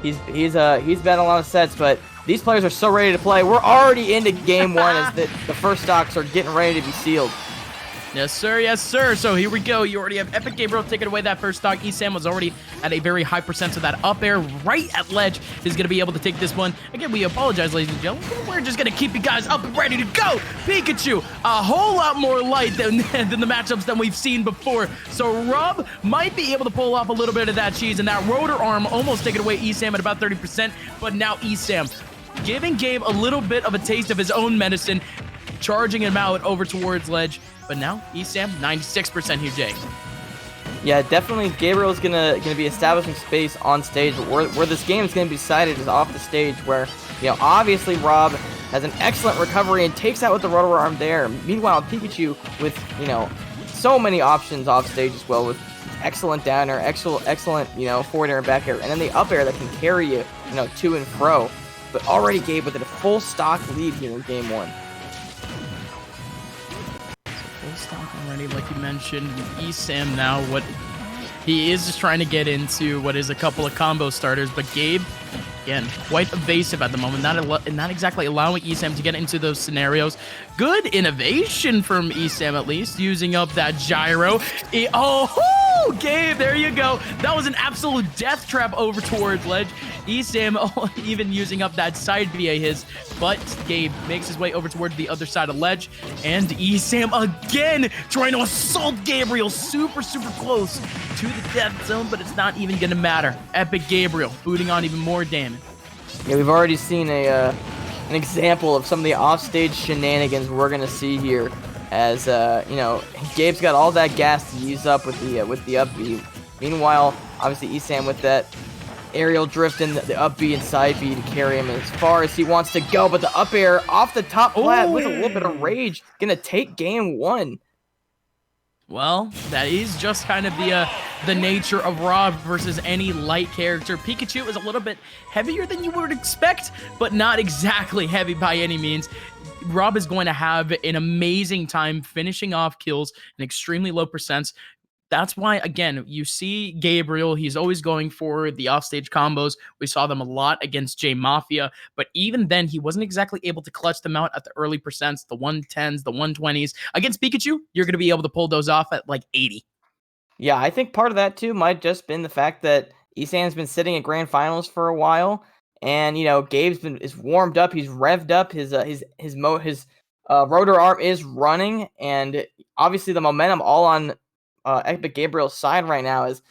He's bet a lot of sets, but these players are so ready to play. We're already into game one as the first stocks are getting ready to be sealed. Yes, sir. Yes, sir. So here we go. You already have Epic Gabriel taking away that first stock. ESAM was already at a very high percent, so that up air right at ledge is going to be able to take this one. Again, we apologize, ladies and gentlemen. We're just going to keep you guys up and ready to go. Pikachu, a whole lot more light than the matchups than we've seen before. So Rob might be able to pull off a little bit of that cheese, and that rotor arm almost taking away ESAM at about 30%. But now ESAM giving Gabe a little bit of a taste of his own medicine, charging him out over towards ledge. But now ESAM 96% here, Jay. Yeah, definitely. Gabriel's gonna be establishing space on stage. Where this game is gonna be decided is off the stage, where obviously Rob has an excellent recovery and takes out with the rotor arm there. Meanwhile, Pikachu with so many options off stage as well, with excellent down air, excellent forward air and back air, and then the up air that can carry you to and fro. But already Gabe with a full stock lead here in game one. Stock already, like you mentioned. ESAM now, what he is just trying to get into what is a couple of combo starters, but Gabe, again, quite evasive at the moment, not exactly allowing ESAM to get into those scenarios. Good innovation from ESAM, at least, using up that gyro. Oh, Gabe, there you go. That was an absolute death trap over towards ledge. ESAM even using up that side via his, but Gabe makes his way over towards the other side of ledge, and ESAM again trying to assault Gabriel super close to the death zone, but it's not even gonna matter. Epic Gabriel booting on even more damage. Yeah, we've already seen an example of some of the offstage shenanigans we're gonna see here, as Gabe's got all that gas to use up with the up B. Meanwhile, obviously ESAM with that aerial drift and the up B and side B to carry him as far as he wants to go, but the up air off the top flat with a little bit of rage gonna take game one. Well, that is just kind of the nature of Rob versus any light character. Pikachu is a little bit heavier than you would expect, but not exactly heavy by any means. Rob is going to have an amazing time finishing off kills in extremely low percents. That's why, again, you see Gabriel, he's always going for the offstage combos. We saw them a lot against J Mafia, but even then, he wasn't exactly able to clutch them out at the early percents, the 110s, the 120s. Against Pikachu, you're going to be able to pull those off at like 80. Yeah, I think part of that, too, might just been the fact that ESAM's been sitting at Grand Finals for a while, and, Gabe's is warmed up, he's revved up, his rotor arm is running, and obviously the momentum all on Epic Gabriel's side right now, is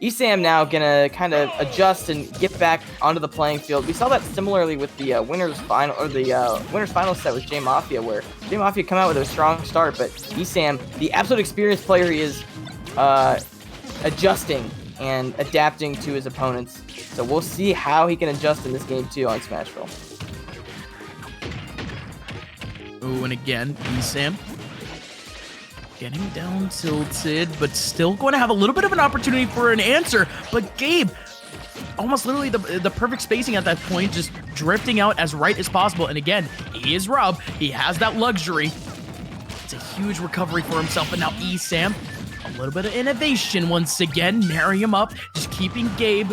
ESAM now gonna kind of adjust and get back onto the playing field. We saw that similarly with the winners final set with J Mafia, where J Mafia come out with a strong start, but ESAM, the absolute experienced player he is, adjusting and adapting to his opponents. So we'll see how he can adjust in this game too on Smashville. Oh, and again, ESAM getting down tilted, but still going to have a little bit of an opportunity for an answer. But Gabe, almost literally the perfect spacing at that point, just drifting out as right as possible. And again, he is Rob. He has that luxury. It's a huge recovery for himself. And now ESAM, a little bit of innovation once again, marrying him up, just keeping Gabe,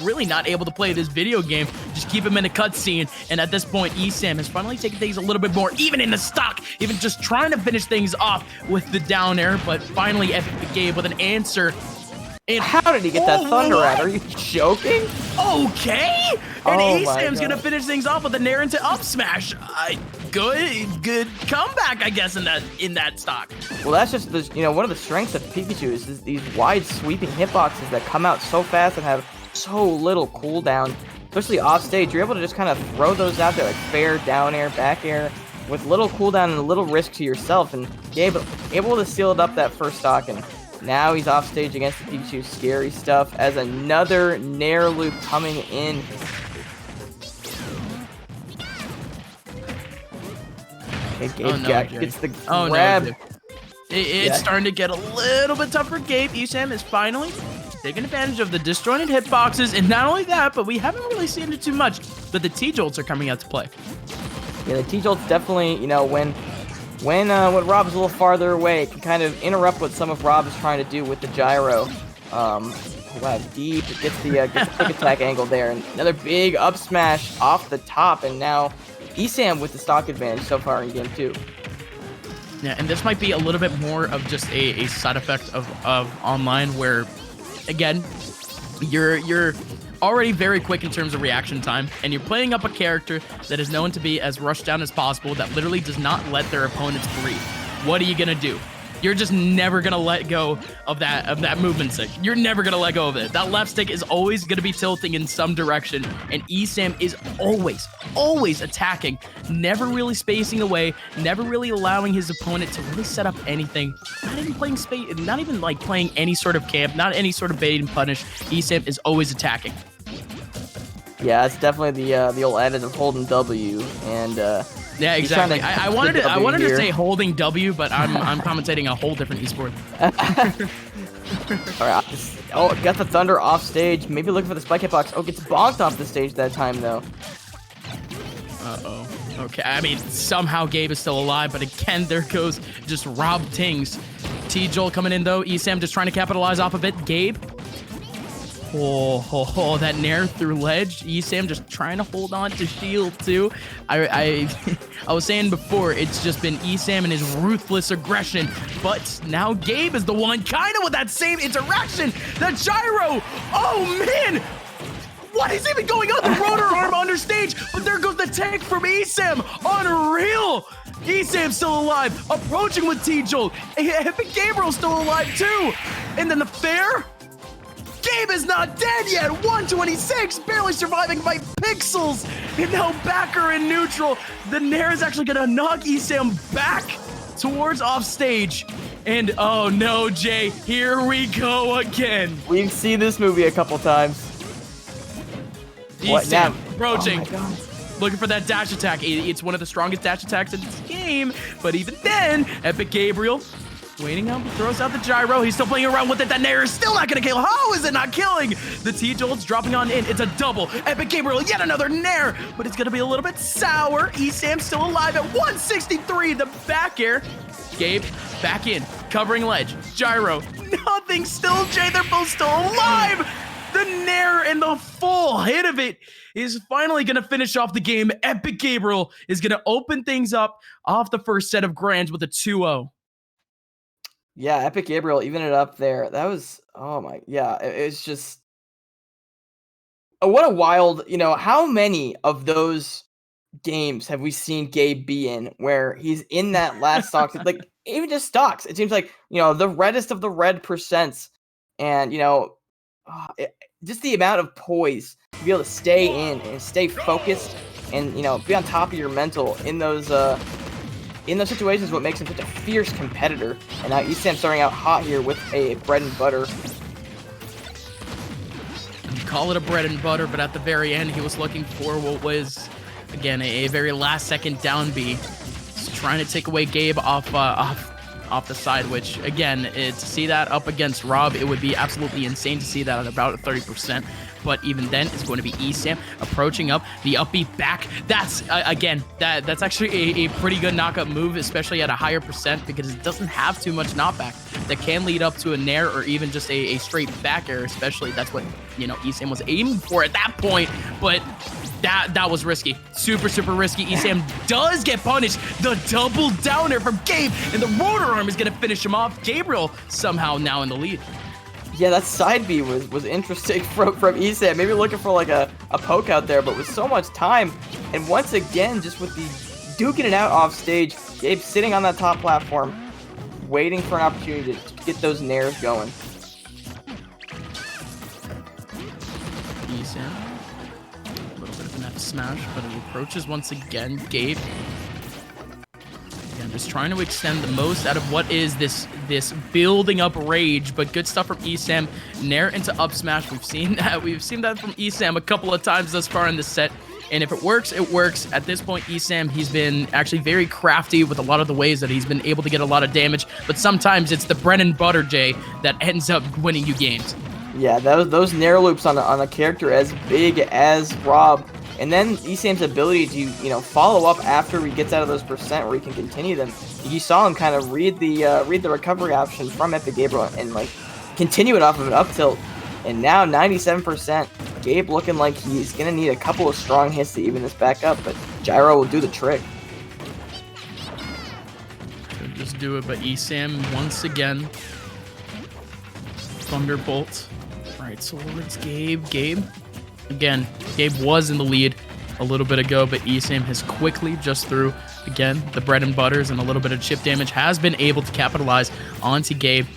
really not able to play this video game, just keep him in a cutscene. And at this point, ESAM has finally taken things a little bit more, even in the stock, even just trying to finish things off with the down air, but finally Epic Gabe with an answer. And how did he get that thunder out? Are you joking? Okay. And ESAM's gonna finish things off with a nair into up smash. Good comeback, I guess, in that stock. Well, that's just one of the strengths of Pikachu is these wide sweeping hitboxes that come out so fast and have so little cooldown, especially off stage. You're able to just kind of throw those out there like fair, down air, back air, with little cooldown and a little risk to yourself. And Gabe able to seal it up that first stock, and now he's off stage against the Pikachu. Scary stuff as another nair loop coming in. Okay, Gabe gets the grab. It's starting to get a little bit tougher. Gabe, ESAM is finally taking advantage of the disjointed hitboxes, and not only that, but we haven't really seen it too much, but the T-Jolts are coming out to play. Yeah, the T-Jolts definitely, when Rob's a little farther away, it can kind of interrupt what some of Rob is trying to do with the gyro. Wow, deep. Gets the quick attack angle there. And another big up smash off the top. And now ESAM with the stock advantage so far in game 2. Yeah, and this might be a little bit more of just a side effect of online where, again, you're already very quick in terms of reaction time, and you're playing up a character that is known to be as rushed down as possible, that literally does not let their opponents breathe. What are you gonna do? You're just never gonna let go of that movement stick. You're never gonna let go of it. That left stick is always gonna be tilting in some direction, and ESAM is always attacking, never really spacing away, never really allowing his opponent to really set up anything. Not even playing space, not even like playing any sort of camp, not any sort of bait and punish. ESAM is always attacking. Yeah, it's definitely the old adage of holding W, and yeah, exactly. I wanted to here. say holding W, but I'm commentating a whole different esport. All right, got the Thunder off stage. Maybe looking for the spike hitbox. Oh, gets bonked off the stage that time though. Uh-oh. Okay, I mean, somehow Gabe is still alive, but again, there goes just Rob Tings. T-Joel coming in though. ESAM just trying to capitalize off of it. Gabe. Oh, that nair through ledge. ESAM just trying to hold on to shield too. I was saying before, it's just been ESAM and his ruthless aggression, but now Gabe is the one kind of with that same interaction. The gyro. Oh man, what is even going on? The rotor arm under stage, but there goes the tank from ESAM. Unreal. ESAM still alive, approaching with T-Joel. Epic Gabriel still alive too. And then the fair. Gabe is not dead yet. 126, barely surviving by pixels. And now backer in neutral. The nair is actually gonna knock ESAM back towards off stage. And oh no, Jay, here we go again. We've seen this movie a couple times. ESAM approaching. Oh my God. Looking for that dash attack. It's one of the strongest dash attacks in this game. But even then, Epic Gabriel waiting up, throws out the gyro. He's still playing around with it. That nair is still not going to kill. How is it not killing? The T-Jolt's dropping on in. It's a double. Epic Gabriel, yet another nair, but it's going to be a little bit sour. ESAM still alive at 163. The back air. Gabe back in, covering ledge. Gyro, nothing still. Jay, they're both still alive. The nair and the full hit of it is finally going to finish off the game. Epic Gabriel is going to open things up off the first set of grands with a 2-0. Yeah, Epic Gabriel even it up there. That was, oh my, yeah, it's just, what a wild, how many of those games have we seen Gabe be in where he's in that last stock, like even just stocks, it seems like, the reddest of the red percents, and, just the amount of poise to be able to stay in and stay focused and, be on top of your mental in those situations, what makes him such a fierce competitor. And now ESAM starting out hot here with a bread and butter. You call it a bread and butter, but at the very end, he was looking for what was, again, a very last second down B. Just trying to take away Gabe off the side, which, again, to see that up against Rob, it would be absolutely insane to see that at about 30%. But even then, it's going to be ESAM approaching up the up B back. That's, again, that's actually a pretty good knockup move, especially at a higher percent, because it doesn't have too much knockback. That can lead up to a nair or even just a straight back air, especially. That's what, ESAM was aiming for at that point. But that was risky. Super, super risky. ESAM does get punished. The double downer from Gabe, and the rotor arm is going to finish him off. Gabriel somehow now in the lead. Yeah, that side B was interesting from ESAM. Maybe looking for like a poke out there, but with so much time. And once again, just with the duking it out off stage, Gabe sitting on that top platform, waiting for an opportunity to get those nairs going. ESAM, a little bit of an F smash, but it approaches once again. Gabe, again, just trying to extend the most out of what is this building up rage, but good stuff from ESAM. Nair into up smash. We've seen that from ESAM a couple of times thus far in this set. And if it works, it works. At this point, ESAM, he's been actually very crafty with a lot of the ways that he's been able to get a lot of damage. But sometimes it's the bread and butter, Jay, that ends up winning you games. Yeah, those nair loops on a character as big as Rob. And then ESAM's ability to, follow up after he gets out of those percent where he can continue them. You saw him kind of read the recovery option from Epic Gabriel and, continue it off of an up tilt. and now 97%. Gabe looking like he's going to need a couple of strong hits to even this back up, but Gyro will do the trick. Could just do it, but ESAM once again. Thunderbolt. All right, so it's Gabe. Again, Gabe was in the lead a little bit ago, but ESAM has quickly, just through, again, the bread and butters and a little bit of chip damage, has been able to capitalize onto Gabe.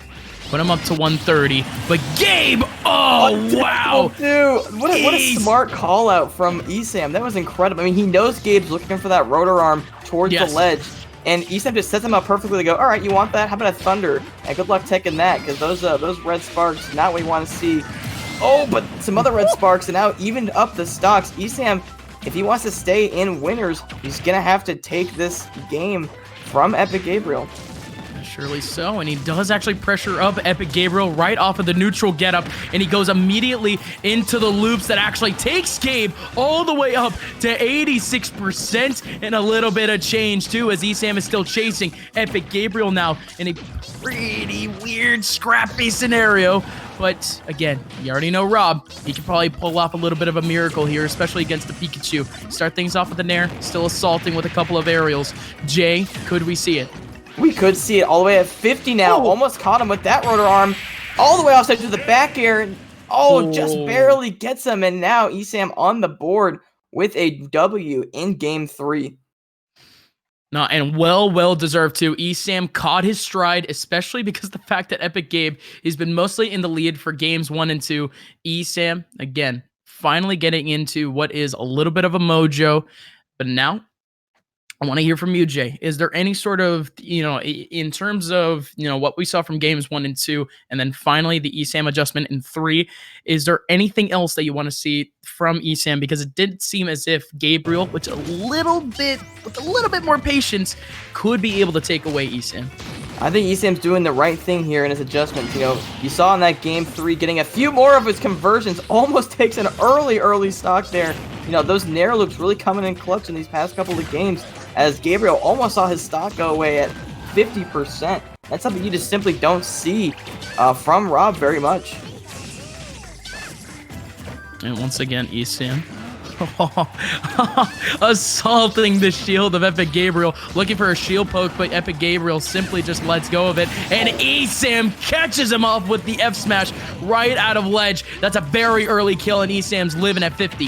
Put him up to 130, but Gabe, wow! Dude, what a smart call out from ESAM. That was incredible. I mean, he knows Gabe's looking for that rotor arm towards the ledge, and ESAM just sets him up perfectly to go, all right, you want that? How about a Thunder? And good luck taking that, because those red sparks, not what you want to see. Oh, but some other red sparks, and now evened up the stocks. ESAM, if he wants to stay in winners, he's going to have to take this game from Epic Gabriel. Surely so, and he does actually pressure up Epic Gabriel right off of the neutral getup, and he goes immediately into the loops that actually takes Gabe all the way up to 86% and a little bit of change too, as ESAM is still chasing Epic Gabriel now in a pretty weird, scrappy scenario. But again, you already know Rob. He can probably pull off a little bit of a miracle here, especially against the Pikachu. Start things off with an air, still assaulting with a couple of aerials. Jay, could we see it? We could see it all the way at 50 now. Almost caught him with that rotor arm. All the way offside to the back air. Just barely gets him. And now ESAM on the board with a W in game 3. No, and well deserved too. ESAM caught his stride, especially because the fact that Epic Gabe has been mostly in the lead for games 1 and 2. ESAM, again, finally getting into what is a little bit of a mojo. But now, I want to hear from you, Jay. Is there any sort of, in terms of, what we saw from games 1 and 2, and then finally the ESAM adjustment in 3, is there anything else that you want to see from ESAM? Because it did seem as if Gabriel, with a little bit more patience, could be able to take away ESAM. I think ESAM's doing the right thing here in his adjustments. You saw in that game 3 getting a few more of his conversions, almost takes an early stock there. Those Nair loops really coming in clutch in these past couple of games, as Gabriel almost saw his stock go away at 50%. That's something you just simply don't see from Rob very much. And once again, ESAM assaulting the shield of Epic Gabriel, looking for a shield poke, but Epic Gabriel simply just lets go of it, and ESAM catches him off with the F smash right out of ledge. That's a very early kill, and ESAM's living at 50.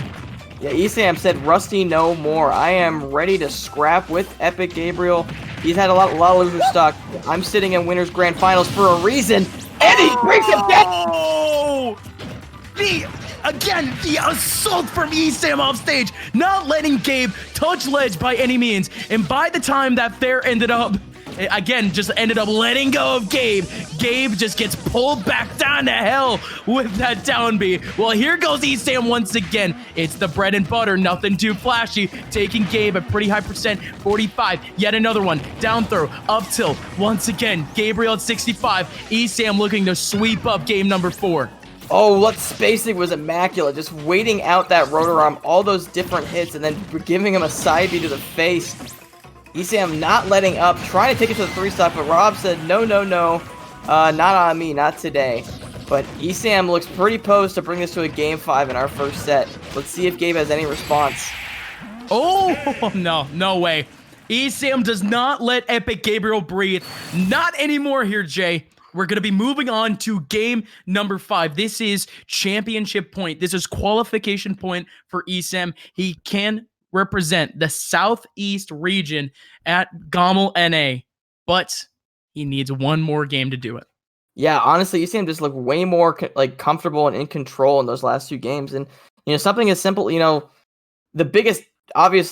Yeah, ESAM said, Rusty, no more. I am ready to scrap with Epic Gabriel. He's had a lot of loser stock. I'm sitting in Winners Grand Finals for a reason, and he breaks it down! The assault from ESAM off stage, not letting Gabe touch ledge by any means. And by the time that fair ended up letting go of Gabe, Gabe just gets pulled back down to hell with that down B. Well, here goes ESAM once again. It's the bread and butter, nothing too flashy, taking Gabe at pretty high percent, 45. Yet another one, down throw, up tilt. Once again, Gabriel at 65. ESAM looking to sweep up game number 4. Oh, what spacing was immaculate. Just waiting out that rotor arm, all those different hits, and then giving him a side B to the face. ESAM not letting up, trying to take it to the 3-stock, but Rob said, no, not on me, not today. But ESAM looks pretty posed to bring this to a game 5 in our first set. Let's see if Gabe has any response. Oh, no way. ESAM does not let Epic Gabriel breathe. Not anymore here, Jay. We're going to be moving on to game number 5. This is championship point. This is qualification point for ESAM. He can represent the Southeast region at GOML NA, but he needs one more game to do it. Yeah, honestly, ESAM just looked way more comfortable and in control in those last 2 games. And something as simple, the biggest obvious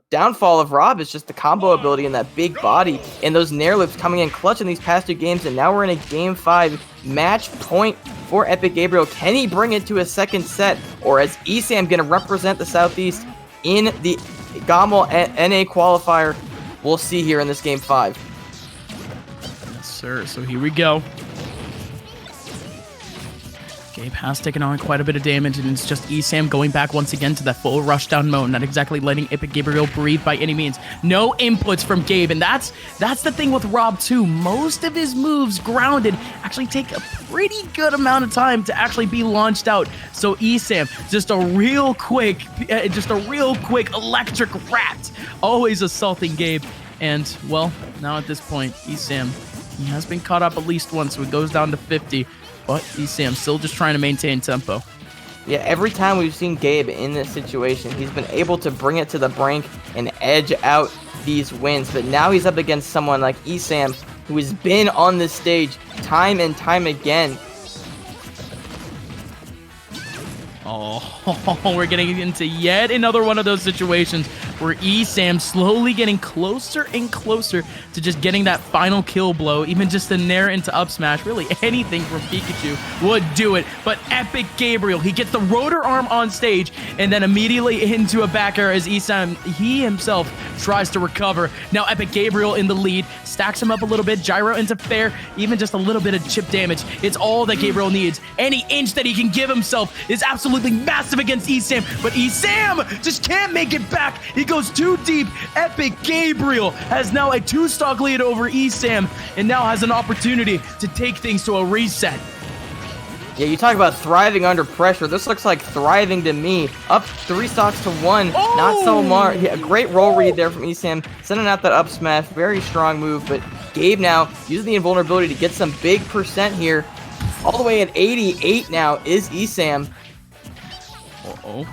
downfall of Rob is just the combo ability and that big body and those Nair loops coming in clutch in these past 2 games. And now we're in a game 5 match point for Epic Gabriel. Can he bring it to a second set, or is ESAM going to represent the Southeast in the GOML NA qualifier? We'll see here in this game 5. Yes, sir. So here we go. Gabe has taken on quite a bit of damage, and it's just ESAM going back once again to that full rushdown mode, not exactly letting Epic Gabriel breathe by any means. No inputs from Gabe, and that's the thing with Rob too. Most of his moves grounded actually take a pretty good amount of time to actually be launched out. So ESAM, just a real quick electric rat, always assaulting Gabe. And well, now at this point, ESAM, he has been caught up at least once, so it goes down to 50. But ESAM still just trying to maintain tempo. Yeah, every time we've seen Gabe in this situation, he's been able to bring it to the brink and edge out these wins. But now he's up against someone like ESAM, who has been on this stage time and time again. Oh, we're getting into yet another one of those situations where ESAM slowly getting closer and closer to just getting that final kill blow, even just a nair into up smash. Really, anything from Pikachu would do it. But Epic Gabriel, he gets the rotor arm on stage and then immediately into a back air as ESAM, he himself tries to recover. Now Epic Gabriel in the lead, stacks him up a little bit, gyro into fair, even just a little bit of chip damage. It's all that Gabriel needs. Any inch that he can give himself is absolutely massive against ESAM, but ESAM just can't make it back. He goes too deep. Epic Gabriel has now a 2-stock lead over ESAM and now has an opportunity to take things to a reset. Yeah, you talk about thriving under pressure. This looks like thriving to me. Up 3 stocks to 1. Oh! Not so much. Yeah, great roll read there from ESAM. Sending out that up smash. Very strong move, but Gabe now using the invulnerability to get some big percent here. All the way at 88 now is ESAM. Uh-oh.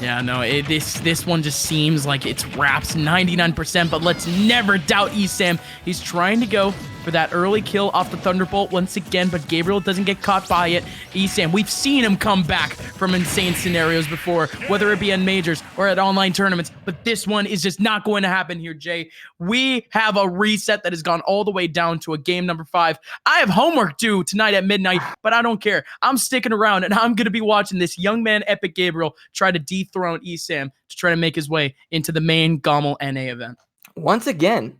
Yeah, no, this one just seems like it's wraps 99%, but let's never doubt ESAM. He's trying to go for that early kill off the Thunderbolt once again, but Gabriel doesn't get caught by it. ESAM, we've seen him come back from insane scenarios before, whether it be in majors or at online tournaments, but this one is just not going to happen here, Jay. We have a reset that has gone all the way down to a game number 5. I have homework due tonight at midnight, but I don't care. I'm sticking around, and I'm going to be watching this young man, Epic Gabriel, try to dethrone ESAM to try to make his way into the main GOML NA event. Once again,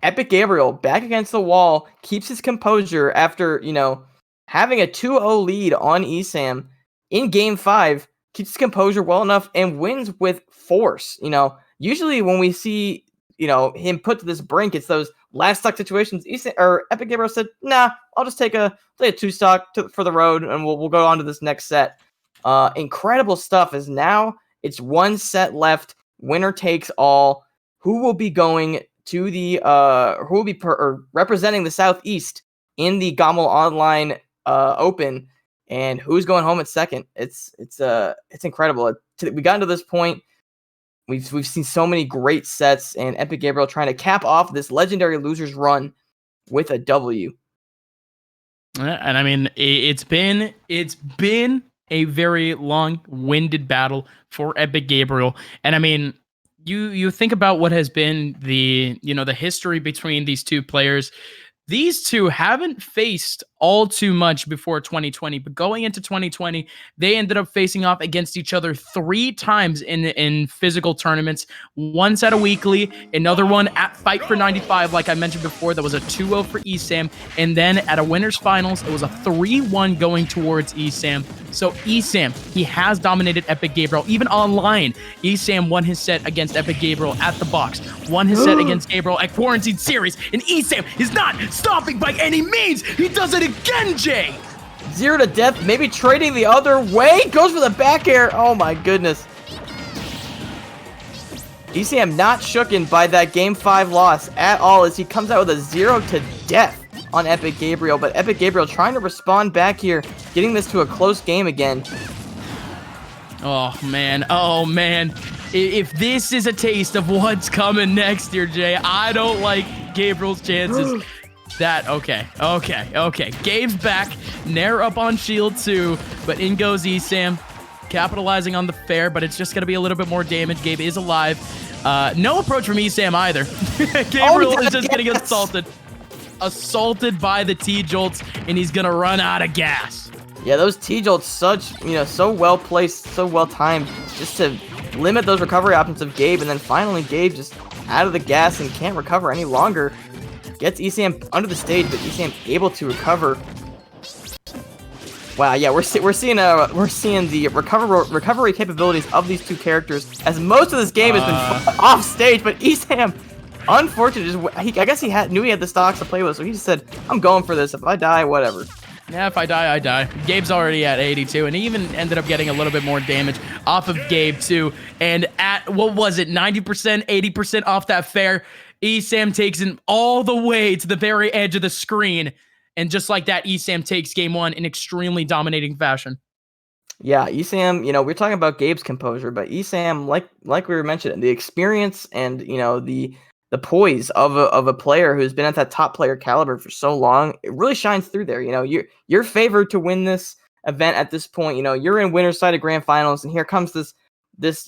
Epic Gabriel back against the wall, keeps his composure after, having a 2-0 lead on ESAM in game 5, keeps his composure well enough and wins with force. Usually when we see, him put to this brink, it's those last stock situations. Epic Gabriel said, nah, I'll just take a 2-stock for the road and we'll go on to this next set. Incredible stuff as now it's 1 set left. Winner takes all. Who will be going to the who will be representing the Southeast in the GOML Online Open, and who's going home at second? It's incredible. We got to this point. We've seen so many great sets, and Epic Gabriel trying to cap off this legendary losers run with a W. And I mean, it's been a very long-winded battle for Epic Gabriel, and I mean, you think about what has been the history between these two players. These two haven't faced all too much before 2020, but going into 2020, they ended up facing off against each other 3 times in physical tournaments. Once at a weekly, another one at Fight for 95, like I mentioned before, that was a 2-0 for ESAM, and then at a winners finals, it was a 3-1 going towards ESAM. So ESAM, he has dominated Epic Gabriel, even online. ESAM won his set against Epic Gabriel at the box, won his set against Gabriel at Quarantine Series, and ESAM is not stopping by any means. He does it again, Jay. 0 to death, maybe trading the other way. Goes for the back air. Oh my goodness. ESAM not shooken by that game 5 loss at all as he comes out with a 0 to death on Epic Gabriel, but Epic Gabriel trying to respond back here, getting this to a close game again. Oh man, if this is a taste of what's coming next here, Jay, I don't like Gabriel's chances. Okay. Gabe's back, Nair up on shield too, but in goes ESAM, capitalizing on the fair, but it's just gonna be a little bit more damage. Gabe is alive. No approach from ESAM either. Gabriel is just getting assaulted by the T-Jolts, and he's gonna run out of gas. Yeah, those T-Jolts, so well placed, so well timed, just to limit those recovery options of Gabe, and then finally Gabe just out of the gas and can't recover any longer. Gets ESAM under the stage, but ESAM able to recover. Wow, yeah, we're seeing the recovery capabilities of these two characters, as most of this game has been off stage. But ESAM, unfortunately, I guess knew he had the stocks to play with, so he just said, "I'm going for this. If I die, whatever." Yeah, if I die, I die. Gabe's already at 82, and he even ended up getting a little bit more damage off of Gabe, too. And at, what was it, 90%, 80% off that fair, ESAM takes him all the way to the very edge of the screen. And just like that, ESAM takes game one in extremely dominating fashion. Yeah, ESAM, we're talking about Gabe's composure, but ESAM, like we were mentioning, the experience and, the poise of a player who's been at that top player caliber for so long, it really shines through there. You're favored to win this event at this point. You're in winner's side of grand finals, and here comes this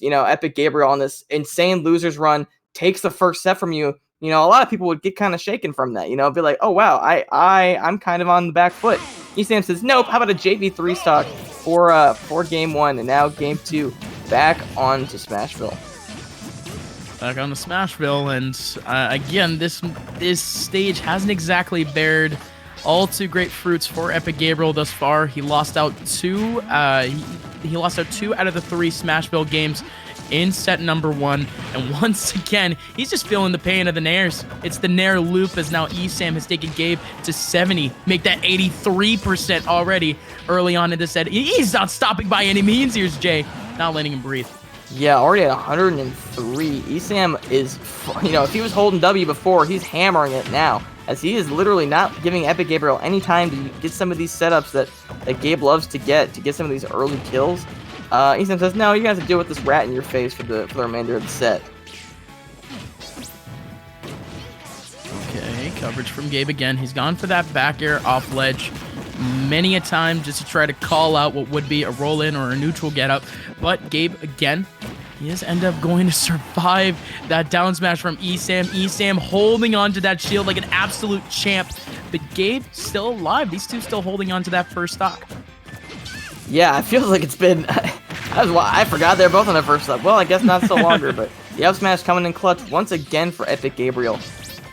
Epic Gabriel on this insane losers run, takes the first set from you. A lot of people would get kind of shaken from that. Be like, oh wow, I'm kind of on the back foot. ESAM says, nope. How about a JV3 stock for game one, and now game two, back on to Smashville. Back on to Smashville, and again, this stage hasn't exactly bared all too great fruits for Epic Gabriel thus far. He lost out two. He lost out 2 out of the 3 Smashville games in set number 1, and once again, he's just feeling the pain of the nairs. It's the nair loop, as now ESAM has taken Gabe to 70, make that 83% already early on in the set. He's not stopping by any means. Here's Jay, not letting him breathe. Yeah, already at 103. ESAM is, if he was holding W before, he's hammering it now, as he is literally not giving Epic Gabriel any time to get some of these setups that Gabe loves to get some of these early kills. ESAM says, no, you guys have to deal with this rat in your face for the remainder of the set. Okay, coverage from Gabe again. He's gone for that back air off ledge many a time just to try to call out what would be a roll-in or a neutral get-up. But Gabe, again, he does end up going to survive that down smash from ESAM. ESAM holding on to that shield like an absolute champ. But Gabe still alive. These two still holding on to that first stock. Yeah, it feels like it's been... I forgot they're both on their first stock. Well, I guess not so longer, but the up smash coming in clutch once again for Epic Gabriel.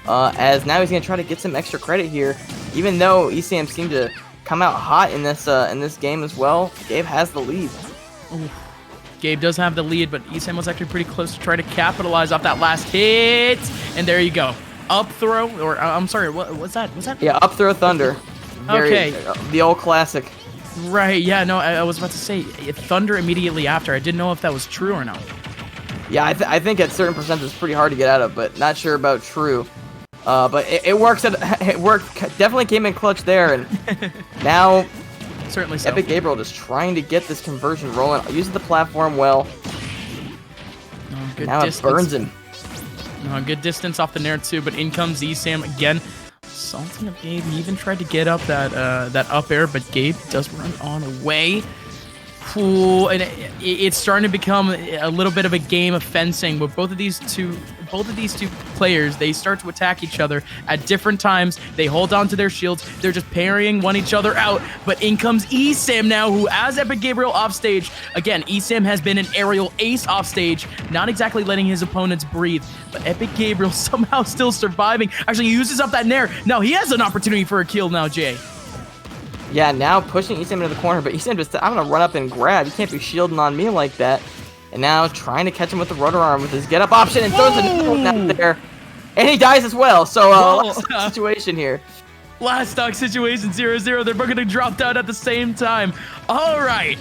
As now he's going to try to get some extra credit here. Even though ESAM seemed to come out hot in this game as well, Gabe has the lead. Ooh. Gabe does have the lead, but ESAM was actually pretty close to try to capitalize off that last hit. And there you go. Up throw, or I'm sorry, what was that? Yeah, up throw thunder. Okay. The old classic. Right, yeah, no, I was about to say, thunder immediately after. I didn't know if that was true or not. Yeah, I think at certain percent it's pretty hard to get out of, but not sure about true. But it works. It worked. Definitely came in clutch there, and now certainly so. Epic Gabriel just trying to get this conversion rolling, using the platform well. Good now distance. It burns him. Good distance off the nair too, but in comes ESAM again. Salting up Gabe. He even tried to get up that up air, but Gabe does run on away. Ooh, and it's starting to become a little bit of a game of fencing with both of these two players. They start to attack each other at different times. They hold on to their shields. They're just parrying one each other out. But in comes ESAM now, who, as Epic Gabriel off stage, again, ESAM has been an aerial ace off stage, not exactly letting his opponents breathe. But Epic Gabriel somehow still surviving. Actually, he uses up that nair. Now he has an opportunity for a kill now, Jay. Yeah, now pushing ESAM into the corner, but ESAM just, I'm going to run up and grab. You can't be shielding on me like that. And now trying to catch him with the rudder arm with his get-up option, and throws another one out there. And he dies as well, so last situation here. Last stock situation, 0-0. They're both going to drop down at the same time. All right.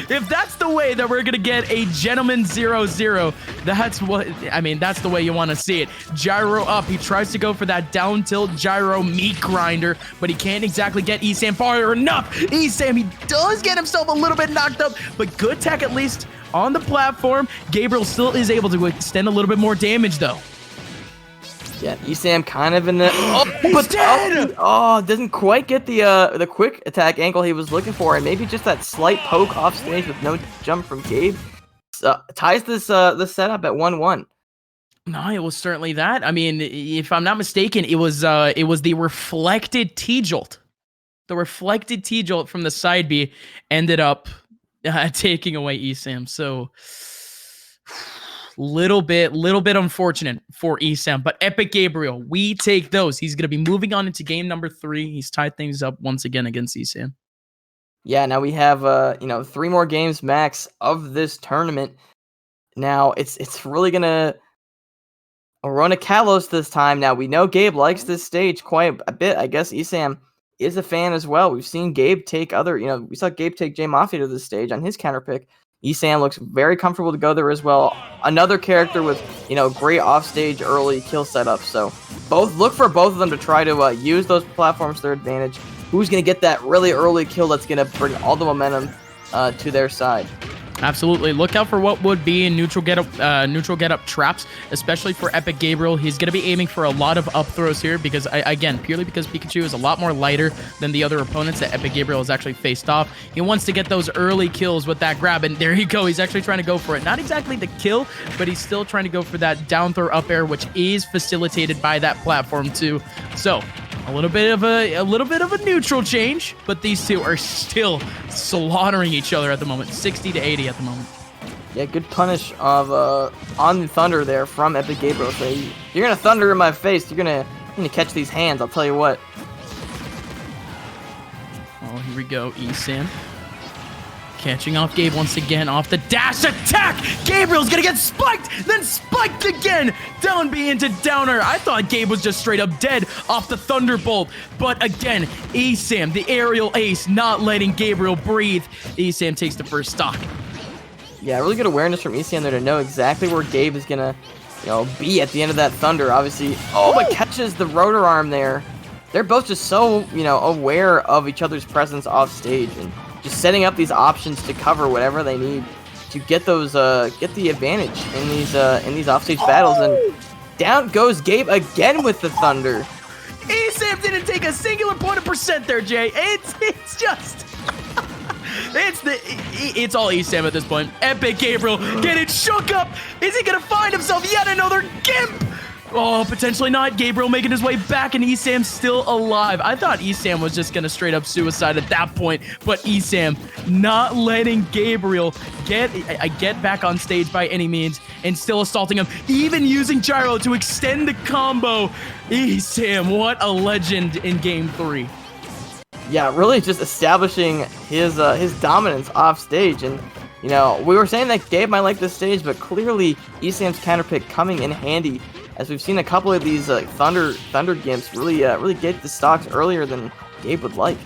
If that's the way that we're going to get a gentleman 0-0, that's the way you want to see it. Gyro up. He tries to go for that down tilt gyro meat grinder, but he can't exactly get ESAM far enough. ESAM, he does get himself a little bit knocked up, but good tech at least on the platform. Gabriel still is able to extend a little bit more damage, though. Yeah, ESAM kind of in the... He's dead! Doesn't quite get the quick attack angle he was looking for, and maybe just that slight poke off stage with no jump from Gabe ties this setup at 1-1. No, it was certainly that. I mean, if I'm not mistaken, it was the reflected T-Jolt. The reflected T-Jolt from the side B ended up taking away ESAM. So... Little bit unfortunate for ESAM, but Epic Gabriel, we take those. He's going to be moving on into game number 3. He's tied things up once again against ESAM. Yeah, now we have 3 more games max of this tournament. Now it's really gonna Arona Kalos this time. Now we know Gabe likes this stage quite a bit. I guess ESAM is a fan as well. We've seen Gabe take we saw Gabe take J Mafia to this stage on his counter pick. ESAM looks very comfortable to go there as well. Another character with, great offstage early kill setup. So look for both of them to try to use those platforms to their advantage. Who's going to get that really early kill that's going to bring all the momentum to their side? Absolutely. Look out for what would be in neutral get up traps, especially for Epic Gabriel. He's going to be aiming for a lot of up throws here because, purely because Pikachu is a lot more lighter than the other opponents that Epic Gabriel has actually faced off. He wants to get those early kills with that grab, and there you go. He's actually trying to go for it. Not exactly the kill, but he's still trying to go for that down throw up air, which is facilitated by that platform too. So a little bit of a neutral change, but these two are still slaughtering each other at the moment. 60 to 80 at the moment. Yeah, good punish of on the Thunder there from Epic Gabriel. So you're gonna Thunder in my face. You're gonna catch these hands. I'll tell you what. Oh, here we go, ESAM. Catching off Gabe once again off the dash attack. Gabriel's gonna get spiked, then spiked again. Down B into downer. I thought Gabe was just straight up dead off the Thunderbolt. But again, ESAM, the aerial ace, not letting Gabriel breathe. ESAM takes the first stock. Yeah, really good awareness from ESAM there to know exactly where Gabe is gonna, be at the end of that Thunder. Obviously, but catches the rotor arm there. They're both just so, aware of each other's presence off stage and just setting up these options to cover whatever they need to get those get the advantage in these offstage battles. And down goes Gabe again with the Thunder. ESAM didn't take a singular point of percent there, Jay. It's just it's all ESAM at this point. Epic Gabriel getting shook up. Is he gonna find himself yet another gimp? Oh, potentially not. Gabriel making his way back, and ESAM still alive. I thought ESAM was just going to straight up suicide at that point, but ESAM not letting Gabriel get back on stage by any means, and still assaulting him, even using Gyro to extend the combo. ESAM, what a legend in Game 3. Yeah, really just establishing his dominance off stage. And we were saying that Gabe might like this stage, but clearly ESAM's counter pick coming in handy, as we've seen a couple of these Thunder Gimps really get the stocks earlier than Gabe would like.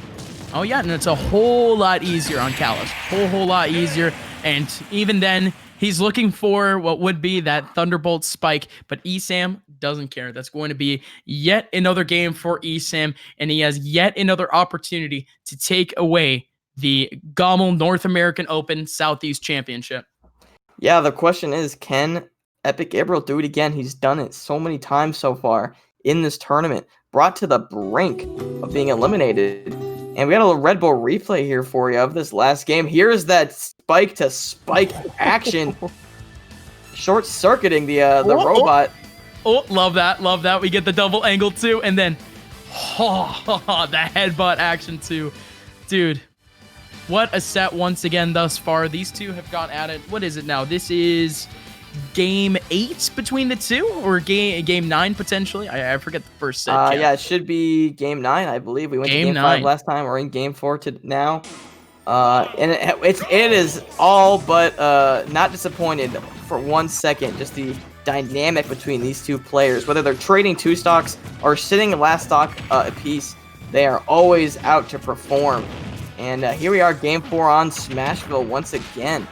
Oh yeah, and it's a whole lot easier on Kalos. Whole lot easier, and even then, he's looking for what would be that Thunderbolt spike, but ESAM doesn't care. That's going to be yet another game for ESAM, and he has yet another opportunity to take away the GOML North American Open Southeast Championship. Yeah, the question is, can Epic Gabriel do it again? He's done it so many times so far in this tournament, brought to the brink of being eliminated. And we got a little Red Bull replay here for you of this last game. Here's that spike to spike action, short-circuiting the robot. Oh, love that. We get the double angle too, and then the headbutt action too. Dude, what a set once again thus far. These two have gone at it. What is it now? This is game 8 between the two, or game 9 potentially. I forget the first set. Yeah, it should be game 9, I believe. We went to game 5 last time. We're in game 4 to now. And it is all but not disappointed for 1 second. Just the dynamic between these two players, whether they're trading 2 stocks or sitting last stock apiece, they are always out to perform. And here we are, game 4 on Smashville once again.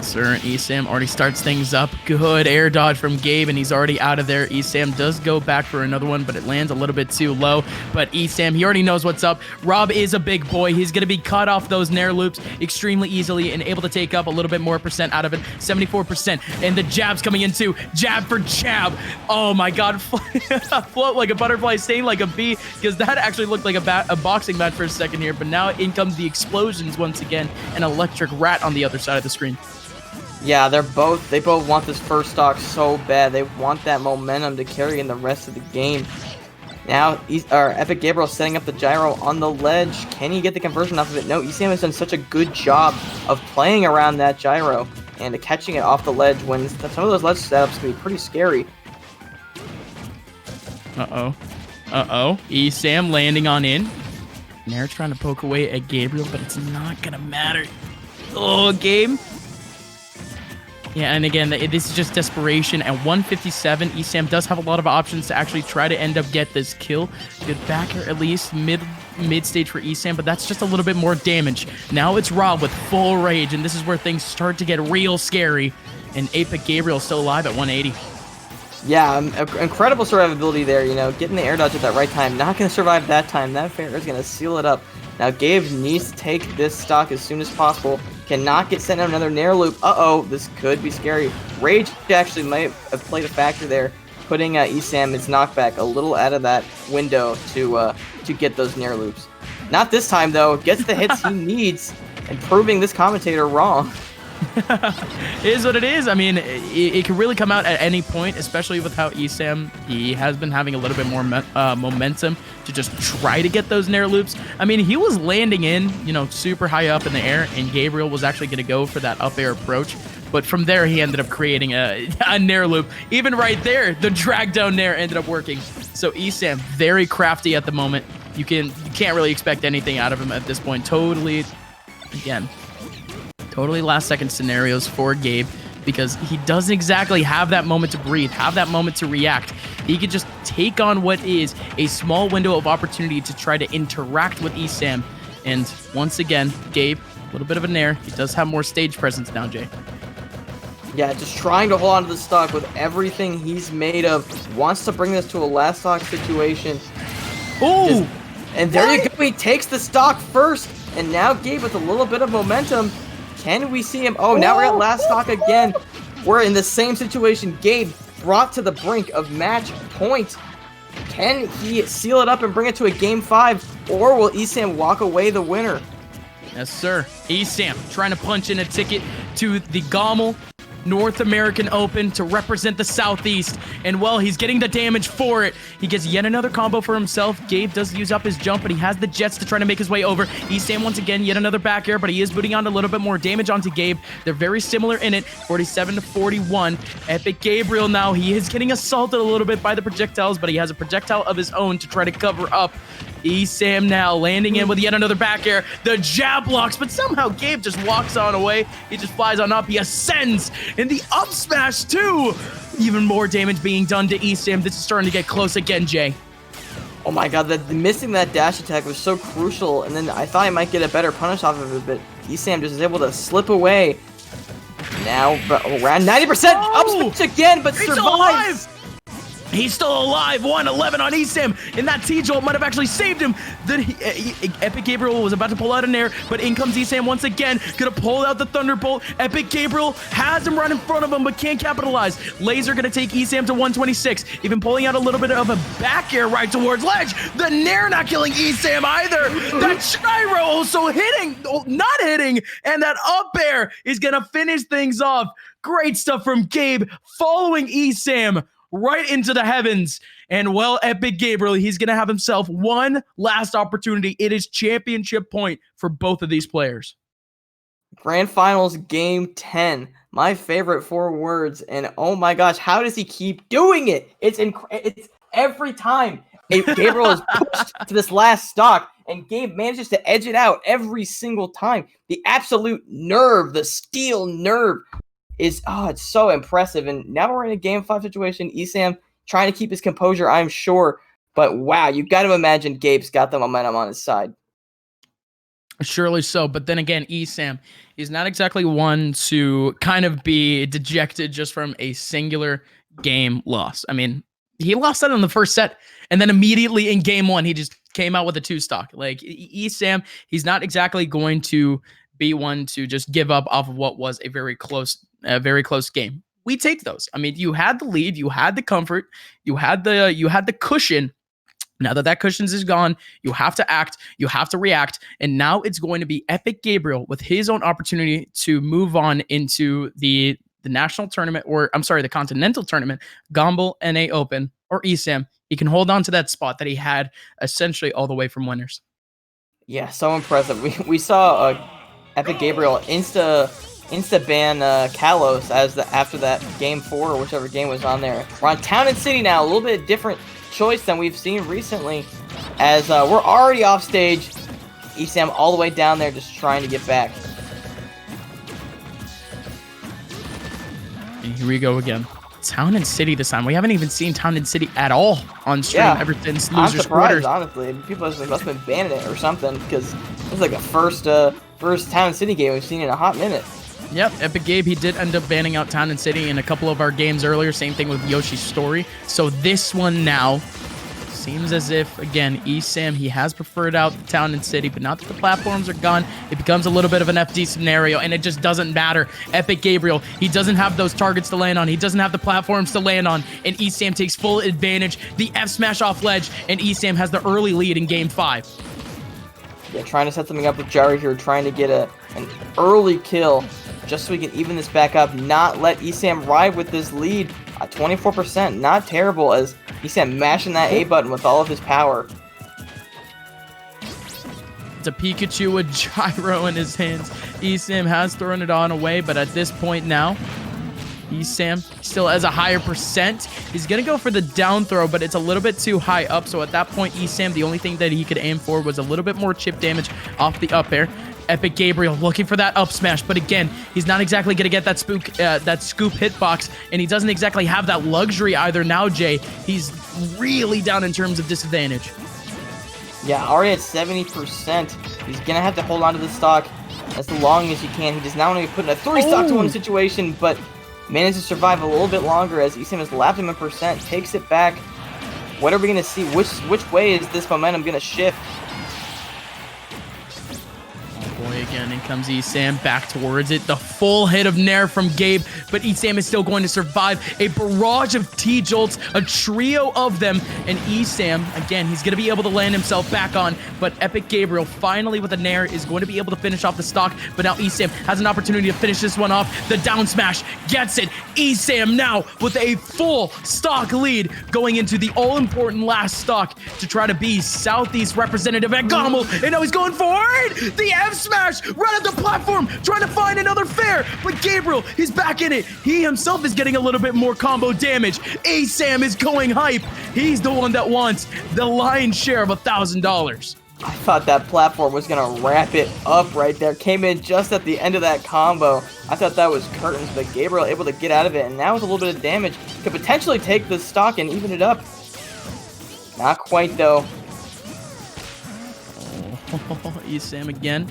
Sir, ESAM already starts things up. Good air dodge from Gabe, and he's already out of there. ESAM does go back for another one, but it lands a little bit too low. But ESAM, he already knows what's up. Rob is a big boy. He's going to be cut off those Nair loops extremely easily and able to take up a little bit more percent out of it. 74%. And the jab's coming in too. Jab for jab. Oh my God. Float like a butterfly, sting like a bee, because that actually looked like a boxing match for a second here. But now in comes the explosions once again. An electric rat on the other side of the screen. Yeah, they both want this first stock so bad. They want that momentum to carry in the rest of the game. Now, Epic Gabriel setting up the gyro on the ledge. Can he get the conversion off of it? No, ESAM has done such a good job of playing around that gyro and catching it off the ledge when some of those ledge setups can be pretty scary. Uh-oh. ESAM landing on in. Nair trying to poke away at Gabriel, but it's not going to matter. Oh, Gabe. Yeah, and again, this is just desperation. At 157, ESAM does have a lot of options to actually try to end up get this kill. Good backer, at least mid-stage for ESAM, but that's just a little bit more damage. Now it's Rob with full rage, and this is where things start to get real scary. And Apex Gabriel still alive at 180. Yeah, incredible survivability there, you know, getting the air dodge at that right time. Not going to survive that time. That fair is going to seal it up. Now, Gabe needs to take this stock as soon as possible. Cannot get sent on another Nair loop. Uh-oh, this could be scary. Rage actually might have played a factor there, putting ESAM its knockback a little out of that window to get those Nair loops. Not this time, though. Gets the hits he needs and proving this commentator wrong. It is what it is. I mean, it can really come out at any point, especially with how ESAM, he has been having a little bit more momentum to just try to get those Nair loops. I mean, he was landing in, you know, super high up in the air, and Gabriel was actually going to go for that up air approach. But from there, he ended up creating a Nair loop. Even right there, the drag down Nair ended up working. So ESAM, very crafty at the moment. You can't really expect anything out of him at this point. Totally last second scenarios for Gabe, because he doesn't exactly have that moment to breathe, have that moment to react. He could just take on what is a small window of opportunity to try to interact with ESAM. And once again, Gabe, a little bit of a Nair. He does have more stage presence now, Jay. Yeah, just trying to hold on to the stock with everything he's made of. Wants to bring this to a last stock situation. Ooh! And there you go. He takes the stock first. And now Gabe with a little bit of momentum. Can we see him? Oh, now we're at last stock again. We're in the same situation. Gabe brought to the brink of match point. Can he seal it up and bring it to a game 5? Or will ESAM walk away the winner? Yes, sir. ESAM trying to punch in a ticket to the GOML North American Open to represent the Southeast. And, well, he's getting the damage for it. He gets yet another combo for himself. Gabe does use up his jump, but he has the jets to try to make his way over. ESAM, once again, yet another back air, but he is booting on a little bit more damage onto Gabe. They're very similar in it, 47 to 41. Epic Gabriel now, he is getting assaulted a little bit by the projectiles, but he has a projectile of his own to try to cover up. ESAM now landing in with yet another back air. The jab blocks, but somehow Gabe just walks on away. He just flies on up. He ascends in the up smash too. Even more damage being done to ESAM. This is starting to get close again, Jay. Oh my god, missing that dash attack was so crucial. And then I thought I might get a better punish off of it, but ESAM just is able to slip away. Now, around 90% up smash again, but survives. He's still alive. 111 on ESAM, and that T-Jolt might have actually saved him. Epic Gabriel was about to pull out a Nair, but in comes ESAM once again. Gonna pull out the Thunderbolt. Epic Gabriel has him right in front of him, but can't capitalize. Laser gonna take ESAM to 126. Even pulling out a little bit of a back air right towards ledge. The Nair not killing ESAM either. That gyro also not hitting, and that up air is gonna finish things off. Great stuff from Gabe, following ESAM right into the heavens. And, well, Epic Gabriel, he's going to have himself one last opportunity. It is championship point for both of these players. Grand Finals Game 10. My favorite 4 words. And, oh my gosh, how does he keep doing it? It's every time Gabriel is pushed to this last stock, and Gabe manages to edge it out every single time. The absolute nerve, the steel nerve. It's so impressive. And now we're in a game 5 situation. ESAM trying to keep his composure, I'm sure. But wow, you've got to imagine Gabe's got the momentum on his side. Surely so. But then again, ESAM, he's not exactly one to kind of be dejected just from a singular game loss. I mean, he lost that in the first set, and then immediately in game 1, he just came out with a 2 stock. Like, ESAM, he's not exactly going to be one to just give up off of what was a very close game. We take those. I mean, you had the lead, you had the comfort, you had the cushion. Now that cushion is gone, you have to act, you have to react, and now it's going to be Epic Gabriel with his own opportunity to move on into the national tournament, or I'm sorry, the continental tournament, GOML NA Open, or ESAM. He can hold on to that spot that he had essentially all the way from winners. Yeah, so impressive. We saw Epic Gabriel insta ban Kalos after that game 4 or whichever game was on there. We're on Town and City now, a little bit different choice than we've seen recently, as we're already off stage. ESAM all the way down there just trying to get back. And here we go again. Town and City this time. We haven't even seen Town and City at all on stream ever since I'm Losers surprised, Quarters. honestly. People must have been banning it or something, because this is like the first Town and City game we've seen in a hot minute. Yep, Epic Gabe, he did end up banning out Town and City in a couple of our games earlier. Same thing with Yoshi's Story. So this one now seems as if, again, ESAM, he has preferred out Town and City, but now that the platforms are gone, it becomes a little bit of an FD scenario, and it just doesn't matter. Epic Gabriel, he doesn't have those targets to land on. He doesn't have the platforms to land on, and ESAM takes full advantage. The F smash off ledge, and ESAM has the early lead in Game 5. Yeah, trying to set something up with Jari here, trying to get an early kill, just so we can even this back up, not let ESAM ride with this lead. 24%, not terrible, as ESAM mashing that A button with all of his power. It's a Pikachu with gyro in his hands. ESAM has thrown it on away, but at this point now, ESAM still has a higher percent. He's going to go for the down throw, but it's a little bit too high up. So at that point, ESAM, the only thing that he could aim for was a little bit more chip damage off the up air. Epic Gabriel looking for that up smash, but again, he's not exactly going to get that scoop hitbox, and he doesn't exactly have that luxury either now, Jay. He's really down in terms of disadvantage. Yeah, already at 70%. He's going to have to hold on to the stock as long as he can. He does not want to be put in a 3 stock to 1 situation, but manages to survive a little bit longer as ESAM has lapped him in percent, takes it back. What are we going to see? Which way is this momentum going to shift? Boy, again, in comes ESAM back towards it. The full hit of Nair from Gabe, but ESAM is still going to survive. A barrage of T-Jolts, a trio of them, and ESAM, again, he's going to be able to land himself back on, but Epic Gabriel, finally with a Nair, is going to be able to finish off the stock, but now ESAM has an opportunity to finish this one off. The down smash gets it. ESAM now with a full stock lead going into the all-important last stock to try to be Southeast representative at GOML, and now he's going for it! The F smash right at the platform, trying to find another fair, but Gabriel, he's back in it. He himself is getting a little bit more combo damage. ESAM is going hype. He's the one that wants the lion's share of $1,000. I thought that platform was going to wrap it up right there. Came in just at the end of that combo. I thought that was curtains, but Gabriel able to get out of it, and now with a little bit of damage, could potentially take the stock and even it up. Not quite, though. ESAM again.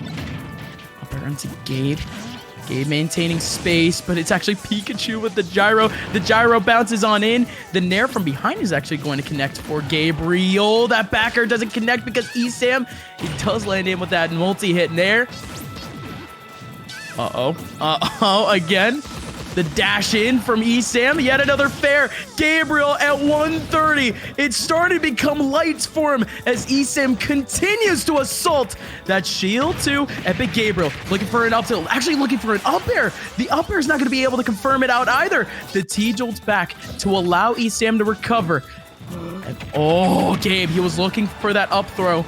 Up around to Gabe. Gabe maintaining space, but it's actually Pikachu with the gyro. The gyro bounces on in. The Nair from behind is actually going to connect for Gabriel. That backer doesn't connect because ESAM, he does land in with that multi-hit Nair. Again. The dash in from ESAM, yet another fair. Gabriel at 130. It's starting to become lights for him as ESAM continues to assault that shield too. Epic Gabriel looking for an up tilt, actually looking for an up air. The up air is not going to be able to confirm it out either. The T-Jolt's back to allow ESAM to recover. And, Gabe, he was looking for that up throw,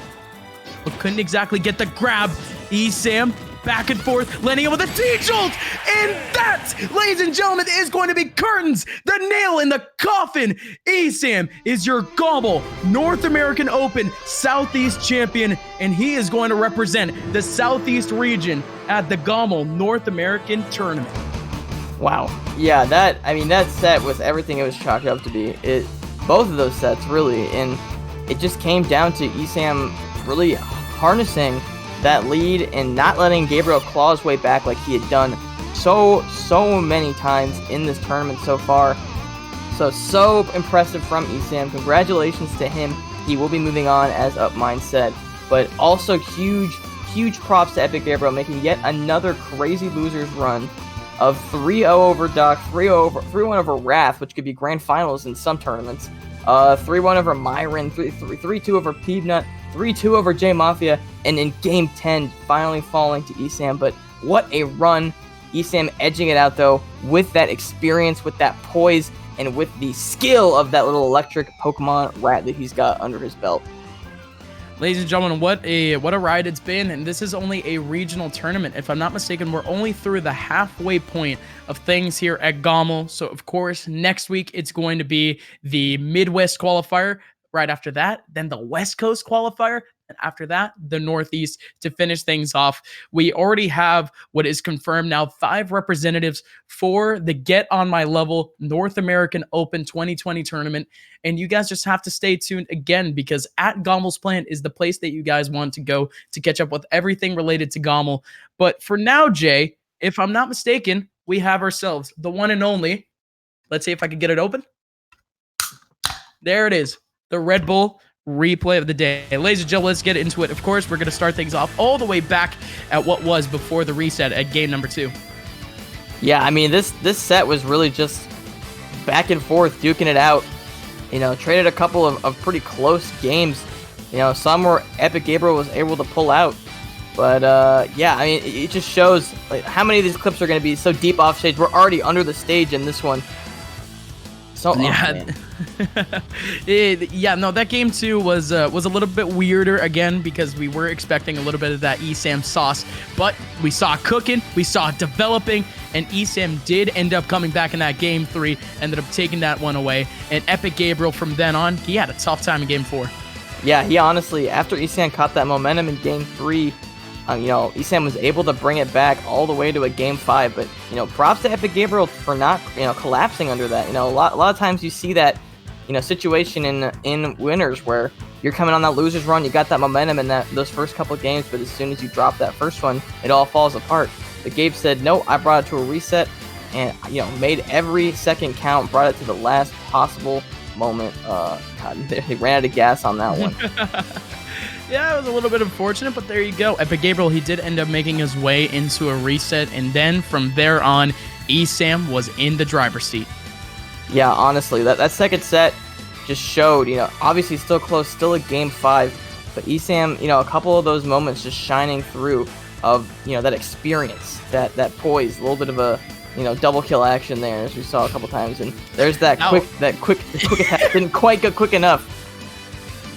but couldn't exactly get the grab. ESAM back and forth, landing it with a T-Jolt, and that, ladies and gentlemen, is going to be curtains, the nail in the coffin. ESAM is your GOML North American Open Southeast champion, and he is going to represent the Southeast region at the GOML North American Tournament. Wow. Yeah, that set was everything it was chalked up to be. Both of those sets, really, and it just came down to ESAM really harnessing that lead and not letting Gabriel claw his way back like he had done so many times in this tournament so far. So impressive from ESAM. Congratulations to him. He will be moving on, as Upmind said. But also huge props to Epic Gabriel, making yet another crazy losers run of 3-0 over Duck, 3-1 over Wrath, which could be grand finals in some tournaments, 3-1 over Myron, 3-2 over Peanut, 3-2 over J Mafia, and in Game 10, finally falling to ESAM. But what a run. ESAM edging it out, though, with that experience, with that poise, and with the skill of that little electric Pokemon rat that he's got under his belt. Ladies and gentlemen, what a ride it's been, and this is only a regional tournament. If I'm not mistaken, we're only through the halfway point of things here at GOML. So, of course, next week it's going to be the Midwest qualifier. Right after that, then the West Coast qualifier, And after that, the Northeast to finish things off. We already have what is confirmed now 5 representatives for the Get On My Level North American Open 2020 tournament. And you guys just have to stay tuned again, because at GOML's Plan is the place that you guys want to go to catch up with everything related to GOML. But for now, Jay, if I'm not mistaken, we have ourselves the one and only. Let's see if I can get it open. There it is. The Red Bull replay of the day. Ladies and gentlemen, let's get into it. Of course, we're going to start things off all the way back at what was before the reset at game number 2. Yeah, I mean, this set was really just back and forth, duking it out. You know, traded a couple of pretty close games. You know, some where Epic Gabriel was able to pull out. But, yeah, I mean, it just shows like, how many of these clips are going to be so deep off stage. We're already under the stage in this one. So, yeah. Yeah, no, that game 2 was a little bit weirder again, because we were expecting a little bit of that ESAM sauce, but we saw it cooking, we saw it developing, and ESAM did end up coming back in that game 3, ended up taking that one away, and Epic Gabriel from then on, he had a tough time in game 4. Yeah, he honestly, after ESAM caught that momentum in game 3, you know, ESAM was able to bring it back all the way to a game 5, but, you know, props to Epic Gabriel for not, you know, collapsing under that. You know, a lot of times you see that, you know, situation in winners where you're coming on that loser's run, you got that momentum in those first couple of games, but as soon as you drop that first one, it all falls apart. But Gabe said, no, I brought it to a reset, and, you know, made every second count, brought it to the last possible moment. God, they ran out of gas on that one. Yeah, it was a little bit unfortunate, but there you go. Epic Gabriel, he did end up making his way into a reset, and then from there on, ESAM was in the driver's seat. Yeah, honestly, that second set just showed, you know, obviously still close, still a game 5, but ESAM, you know, a couple of those moments just shining through of, you know, that experience, that poise, a little bit of a, you know, double kill action there, as we saw a couple times, and there's that quick attack didn't quite go quick enough.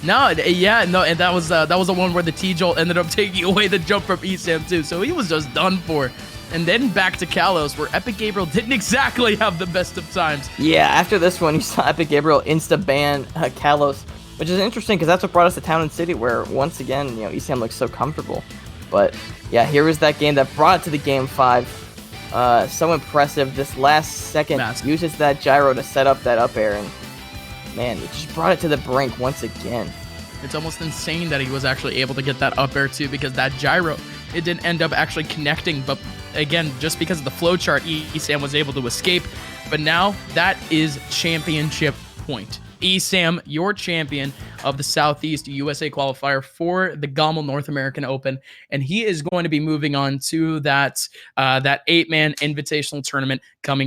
No, yeah, no, and that was the one where the T-Jolt ended up taking away the jump from ESAM too, so he was just done for. And then back to Kalos, where Epic Gabriel didn't exactly have the best of times. Yeah, after this one, you saw Epic Gabriel insta-ban Kalos, which is interesting because that's what brought us to Town and City, where once again, you know, ESAM looks so comfortable. But yeah, here was that game that brought it to the game 5. So impressive. This last second uses that gyro to set up that up air, and man, it just brought it to the brink once again. It's almost insane that he was actually able to get that up air too, because that gyro, it didn't end up actually connecting, but again, just because of the flowchart, ESAM was able to escape. But now that is championship point. ESAM, your champion of the Southeast USA qualifier for the GOML North American Open, and he is going to be moving on to that 8-man invitational tournament coming up.